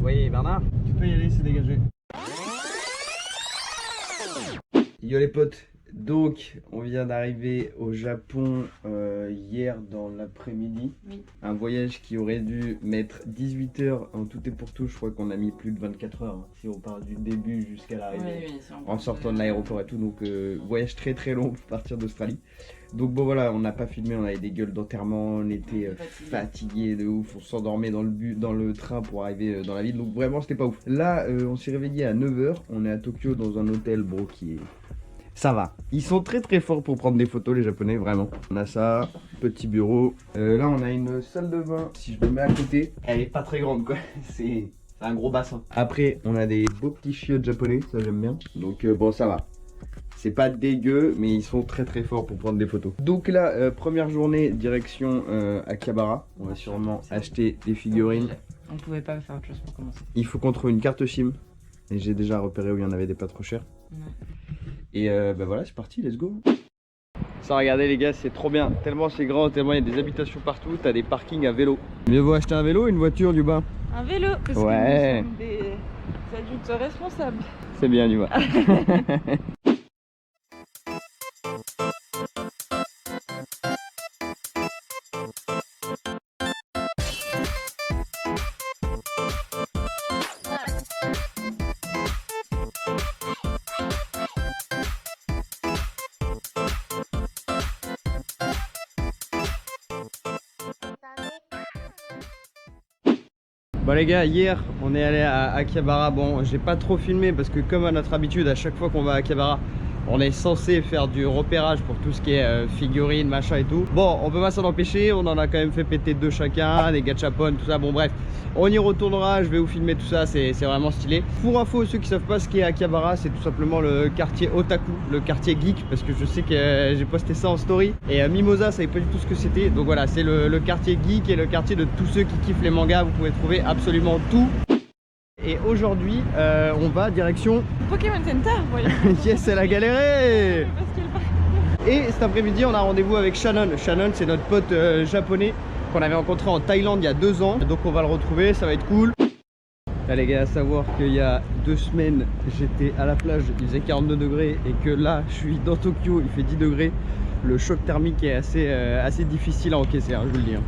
Oui, Bernard, tu peux y aller, c'est dégagé. Yo les potes, donc on vient d'arriver au Japon hier dans l'après-midi. Oui. Un voyage qui aurait dû mettre 18 heures en tout et pour tout. Je crois qu'on a mis plus de 24 heures hein, si on part du début jusqu'à l'arrivée, Oui, en sortant de l'aéroport et tout. Donc voyage très très long pour partir d'Australie. Donc bon voilà, on n'a pas filmé, on avait des gueules d'enterrement, on était fatigués de ouf, on s'endormait dans le train pour arriver dans la ville, donc vraiment c'était pas ouf. Là on s'est réveillé à 9 h, on est à Tokyo dans un hôtel bro qui est... Ça va, ils sont très très forts pour prendre des photos les japonais, vraiment. On a ça, petit bureau, là on a une salle de bain, si je me mets à côté, elle est pas très grande quoi, c'est un gros bassin. Après on a des beaux petits chiottes japonais, ça j'aime bien, donc bon ça va. C'est pas dégueu, mais ils sont très très forts pour prendre des photos. Donc là, première journée, direction Akihabara. On va sûrement acheter des figurines. On pouvait pas faire autre chose pour commencer. Il faut qu'on trouve une carte SIM. Et j'ai déjà repéré où il y en avait des pas trop chers. Ouais. Et bah voilà, c'est parti, let's go. Ça, regardez les gars, c'est trop bien. Tellement c'est grand, tellement il y a des habitations partout. T'as des parkings à vélo. Mieux vaut acheter un vélo ou une voiture du bas? Un vélo, parce ouais. que nous sommes des adultes responsables. C'est bien du bas. Bon les gars, hier on est allé à Akihabara. Bon, j'ai pas trop filmé parce que comme à notre habitude, à chaque fois qu'on va à Akihabara, on est censé faire du repérage pour tout ce qui est figurines, machin et tout. Bon, on peut pas s'en empêcher, on en a quand même fait péter 2 chacun, des gachapon, tout ça. Bon bref, on y retournera, je vais vous filmer tout ça, c'est vraiment stylé. Pour info, ceux qui savent pas ce qu'est Akihabara, c'est tout simplement le quartier otaku, le quartier geek, parce que je sais que j'ai posté ça en story. Et Mimosa savait pas du tout ce que c'était. Donc voilà, c'est le quartier geek et le quartier de tous ceux qui kiffent les mangas. Vous pouvez trouver absolument tout. Et aujourd'hui, on va direction Pokémon Center, voyons. Yes, elle a galéré. Parce qu'il Et cet après-midi, on a rendez-vous avec Shannon. Shannon, c'est notre pote japonais qu'on avait rencontré en Thaïlande il y a 2 ans. Donc on va le retrouver, ça va être cool. Là les gars, à savoir qu'il y a 2 semaines, j'étais à la plage, il faisait 42 degrés. Et que là, je suis dans Tokyo, il fait 10 degrés. Le choc thermique est assez difficile à encaisser, hein, je vous le dis. Hein.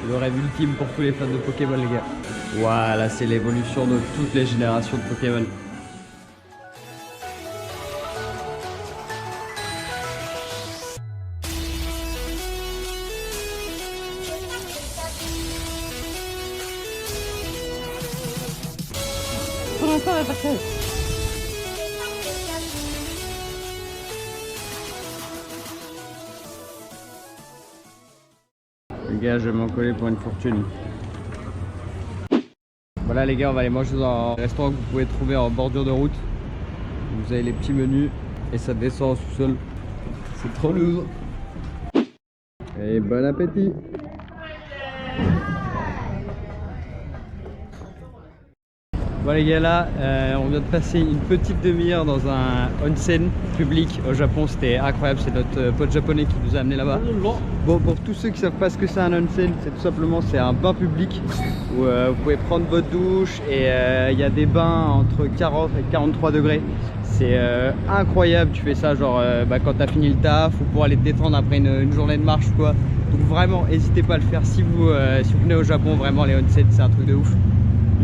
Le rêve ultime pour tous les fans de Pokémon les gars. Voilà, c'est l'évolution de toutes les générations de Pokémon. Pour l'instant, on va partir. Les gars, je vais m'en coller pour une fortune. Voilà les gars, on va aller manger dans un restaurant que vous pouvez trouver en bordure de route. Vous avez les petits menus et ça descend en sous-sol. C'est trop lourd. Et bon appétit. Bon les gars, là on vient de passer une petite demi-heure dans un onsen public au Japon. C'était incroyable, c'est notre pote japonais qui nous a amené là-bas. Bon, pour tous ceux qui savent pas ce que c'est un onsen, c'est tout simplement c'est un bain public où vous pouvez prendre votre douche et il y a des bains entre 40 et 43 degrés. C'est incroyable, tu fais ça genre quand t'as fini le taf ou pour aller te détendre après une journée de marche ou quoi. Donc vraiment, n'hésitez pas à le faire si vous venez au Japon, vraiment les onsen c'est un truc de ouf.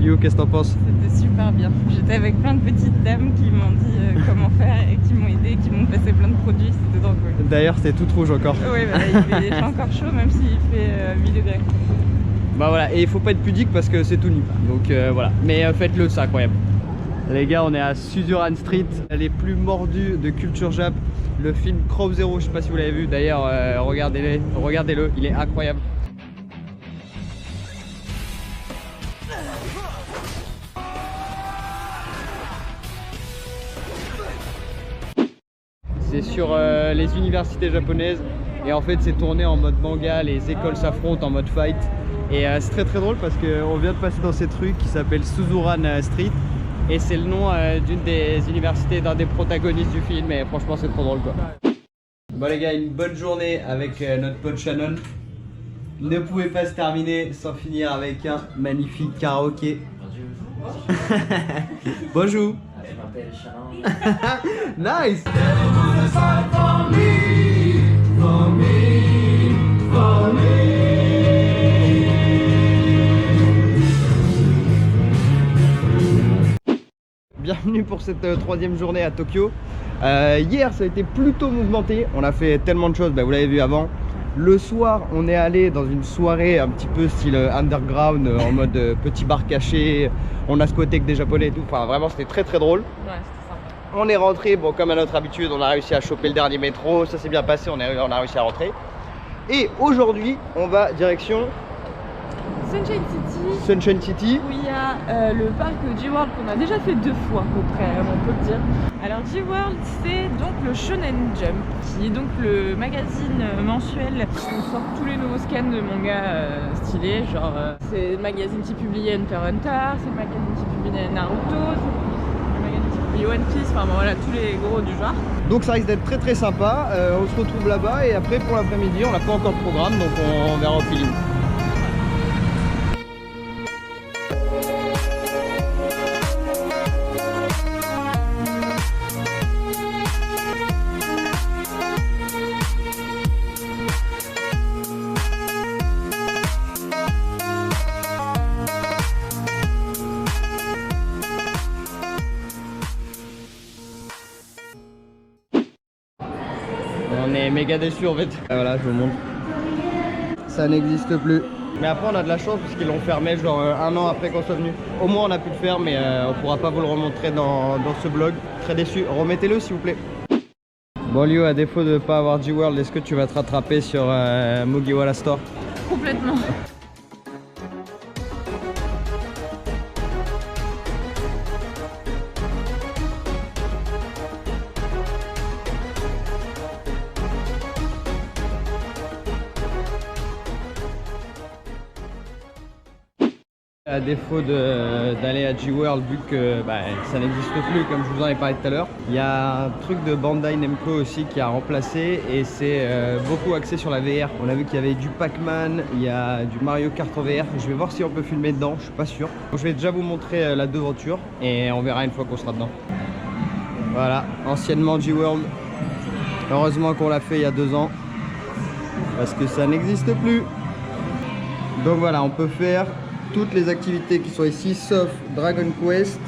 Yo, qu'est-ce que t'en penses? C'était super bien. J'étais avec plein de petites dames qui m'ont dit comment faire et qui m'ont aidé, qui m'ont passé plein de produits, c'était trop cool. D'ailleurs, c'est tout rouge encore. Oui, bah, il fait encore chaud même s'il fait 8 degrés. Bah voilà, et il faut pas être pudique parce que c'est tout nu. Donc voilà, mais faites-le, c'est incroyable. Les gars, on est à Suzuran Street, les plus mordus de culture Jap. Le film Crop Zero, je sais pas si vous l'avez vu, d'ailleurs regardez-le, il est incroyable. C'est sur les universités japonaises et en fait c'est tourné en mode manga, les écoles s'affrontent en mode fight et c'est très drôle parce qu'on vient de passer dans cette rue qui s'appelle Suzuran Street Et c'est le nom d'une des universités, d'un des protagonistes du film. Et franchement, c'est trop drôle quoi. Bon les gars, une bonne journée avec notre pote Shannon. Ne pouvait pas se terminer sans finir avec un magnifique karaoké. Bonjour. Je m'appelle Shannon. Nice. Bienvenue pour cette troisième journée à Tokyo. Hier ça a été plutôt mouvementé, on a fait tellement de choses, vous l'avez vu avant. Le soir on est allé dans une soirée un petit peu style underground, en mode petit bar caché, on a squatté avec des japonais et tout, enfin vraiment c'était très très drôle. Ouais, c'était sympa. On est rentré, bon comme à notre habitude on a réussi à choper le dernier métro, ça s'est bien passé, on a réussi à rentrer. Et aujourd'hui on va direction Sunshine City, City. où il y a le parc G-World qu'on a déjà fait 2 fois à peu près, on peut le dire. Alors G-World, c'est donc le Shonen Jump, qui est donc le magazine mensuel où sortent tous les nouveaux scans de mangas stylés. Genre c'est le magazine qui publiait Hunter x Hunter, c'est le magazine qui publiait Naruto, c'est le magazine qui publiait One Piece, enfin bon, voilà, tous les gros du genre. Donc ça risque d'être très très sympa, on se retrouve là-bas et après pour l'après-midi on n'a pas encore de programme donc on verra au feeling. On est méga déçus en fait. Ah, voilà, je vous montre. Ça n'existe plus. Mais après on a de la chance parce qu'ils l'ont fermé genre 1 an après qu'on soit venu. Au moins on a pu le faire mais on pourra pas vous le remontrer dans ce vlog. Très déçu. Remettez-le s'il vous plaît. Bon Liu, à défaut de pas avoir G-World, est-ce que tu vas te rattraper sur Mugiwara Store? Complètement. À défaut d'aller à G-World, vu que ça n'existe plus comme je vous en ai parlé tout à l'heure, il y a un truc de Bandai Namco aussi qui a remplacé et c'est beaucoup axé sur la VR. On a vu qu'il y avait du Pac-Man, il y a du Mario Kart en VR. Je vais voir si on peut filmer dedans, je suis pas sûr. Donc, je vais déjà vous montrer la devanture et on verra une fois qu'on sera dedans. Voilà, anciennement G-World. Heureusement qu'on l'a fait il y a 2 ans parce que ça n'existe plus. Donc voilà, on peut faire toutes les activités qui sont ici sauf Dragon Quest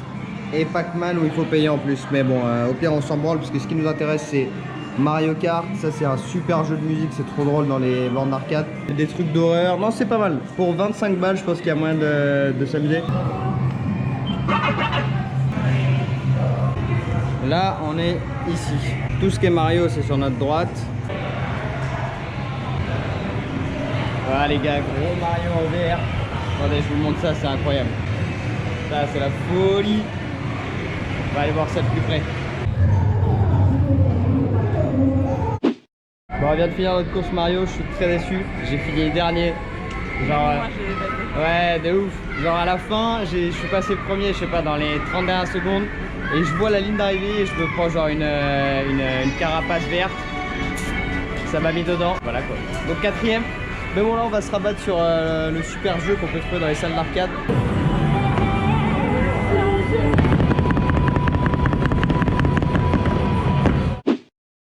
et Pac-Man où il faut payer en plus. Mais bon, au pire on s'en branle parce que ce qui nous intéresse c'est Mario Kart. Ça c'est un super jeu de musique, c'est trop drôle dans les bornes d'arcade. Des trucs d'horreur, non c'est pas mal. Pour 25 balles je pense qu'il y a moyen de s'amuser. Là on est ici. Tout ce qui est Mario c'est sur notre droite. Voilà les gars, gros Mario en VR. Attendez, je vous montre ça, c'est incroyable. Ça, c'est la folie. On va aller voir ça de plus près. Bon, on vient de finir notre course Mario, je suis très déçu. J'ai fini dernier. Genre, Moi, j'ai ouais, de ouf. Genre à la fin, je suis passé premier, je sais pas, dans les 30 dernières secondes. Et je vois la ligne d'arrivée et je me prends genre une carapace verte. Ça m'a mis dedans. Voilà quoi. Donc 4ème. Mais bon là on va se rabattre sur le super jeu qu'on peut trouver dans les salles d'arcade.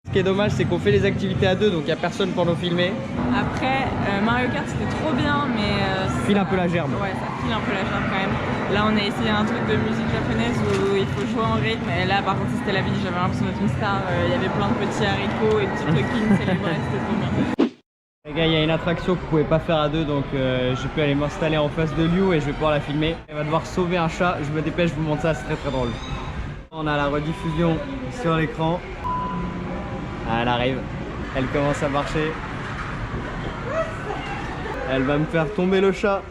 Ce qui est dommage c'est qu'on fait les activités à 2 donc il n'y a personne pour nous filmer. Après, Mario Kart c'était trop bien, mais File un peu la gerbe. Ouais, ça file un peu la gerbe quand même. Là, on a essayé un truc de musique japonaise où il faut jouer en rythme. Et là, par contre, c'était la vie. J'avais l'impression d'être une star. Il y avait plein de petits haricots et de petites coquines célébrées. C'était trop bien. Les gars, il y a une attraction que vous pouvez pas faire à 2 donc je peux aller m'installer en face de Liu et je vais pouvoir la filmer. Elle va devoir sauver un chat. Je me dépêche, je vous montre ça, c'est très très drôle. On a la rediffusion sur l'écran. Ah, elle arrive. Elle commence à marcher. Elle va me faire tomber le chat.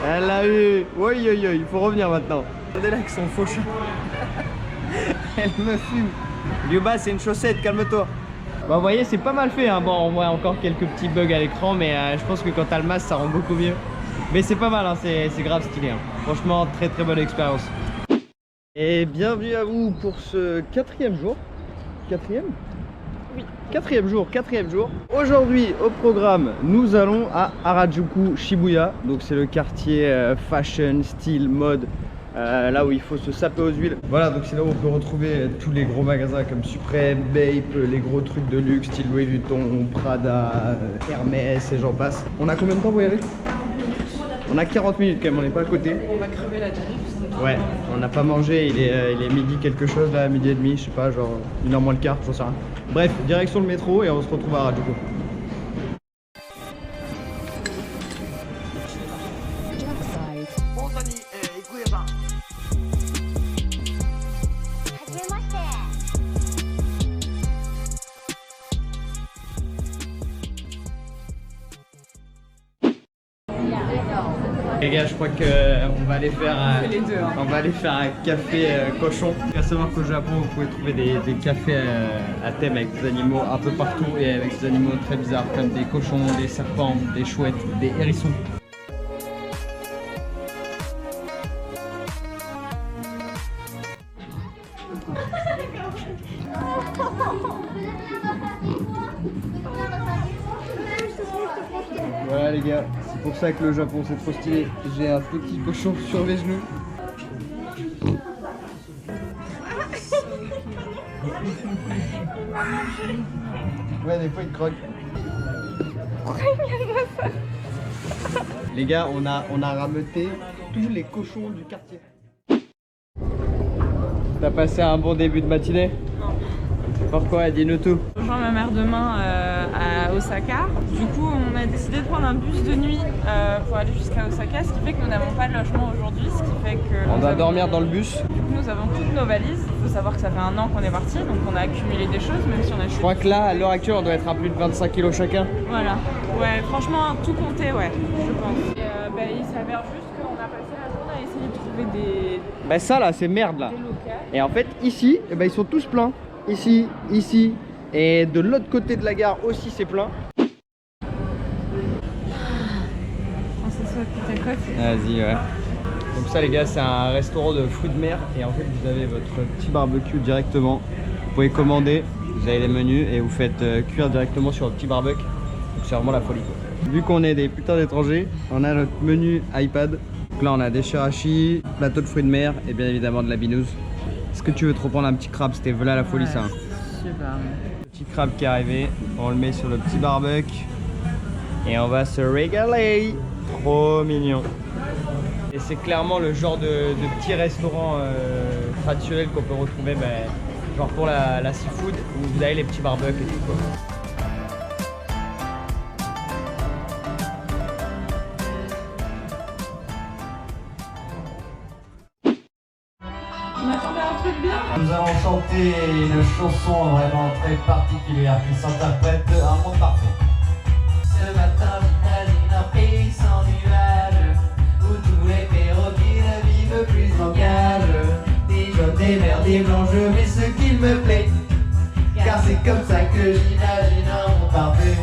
Elle l'a eu. Oui, oui, oui, il faut revenir maintenant. Regardez là avec son faux chat. Elle me fume. Liuba, c'est une chaussette, calme-toi. Bon, vous voyez, c'est pas mal fait. Hein. Bon, on voit encore quelques petits bugs à l'écran, mais je pense que quand t'as le masque, ça rend beaucoup mieux. Mais c'est pas mal, hein, c'est grave stylé. Hein. Franchement, très très bonne expérience. Et bienvenue à vous pour ce 4e jour. 4e? Oui. 4e jour. Aujourd'hui au programme, nous allons à Harajuku Shibuya. Donc c'est le quartier fashion, style, mode. Là où il faut se saper aux huiles. Voilà, donc c'est là où on peut retrouver tous les gros magasins comme Supreme, Bape, les gros trucs de luxe, style Louis Vuitton, Prada, Hermès et j'en passe. On a combien de temps pour y aller? On a 40 minutes quand même, on n'est pas à côté. On va crever la drift. Ouais, on n'a pas mangé, il est midi quelque chose là, midi et demi, je sais pas, genre 1h moins le quart, j'en sais rien. Bref, direction le métro et on se retrouve à Harajuku. Les gars, je crois qu'on va aller faire on va aller faire un café cochon. Il faut savoir qu'au Japon, vous pouvez trouver des cafés à thème avec des animaux un peu partout et avec des animaux très bizarres comme des cochons, des serpents, des chouettes, des hérissons. Voilà les gars, c'est pour ça que le Japon c'est trop stylé. J'ai un petit cochon sur les genoux. Ouais, des fois il croque. Les gars, on a rameuté tous les cochons du quartier. T'as passé un bon début de matinée? Non. Pourquoi? Dis-nous tout. Je rejoins ma mère demain à Osaka. Du coup, on a décidé de prendre un bus de nuit pour aller jusqu'à Osaka, ce qui fait que nous n'avons pas de logement aujourd'hui, ce qui fait que... On va dormir dans le bus. Du coup, nous avons toutes nos valises. Il faut savoir que ça fait 1 an qu'on est parti, donc on a accumulé des choses, même si on a... Je crois que là, à l'heure actuelle, on doit être à plus de 25 kilos chacun. Voilà. Ouais, franchement, tout compté, ouais, je pense. Et il s'avère juste qu'on a passé la journée à essayer de trouver des... Bah ça là, c'est merde là. des locales. Et en fait, ici, eh ben, ils sont tous pleins. Ici, ici. Et de l'autre côté de la gare aussi, c'est plein. On s'assoit à ta côte. Vas-y, ouais. Donc ça les gars, c'est un restaurant de fruits de mer. Et en fait, vous avez votre petit barbecue directement. Vous pouvez commander, vous avez les menus et vous faites cuire directement sur le petit barbecue. Donc c'est vraiment la folie quoi. Vu qu'on est des putains d'étrangers, on a notre menu iPad. Donc là, on a des shirashi, plateau de fruits de mer et bien évidemment de la binouse. Est-ce que tu veux te reprendre un petit crabe? C'était voilà la folie, Ouais, ça. Hein. Super. Le petit crabe qui est arrivé, on le met sur le petit barbecue et on va se régaler. Trop mignon. Et c'est clairement le genre de petit restaurant traditionnel qu'on peut retrouver genre pour la seafood où vous avez les petits barbecues et tout quoi. Nous allons chanter une chanson vraiment très particulière qui s'interprète un monde parfait. Ce matin j'imagine un pays sans nuages, où tous les perroquets ne vivent plus en cage. Des jaunes, des verts, des blancs, je mets ce qu'il me plaît, car c'est comme ça que j'imagine un monde parfait.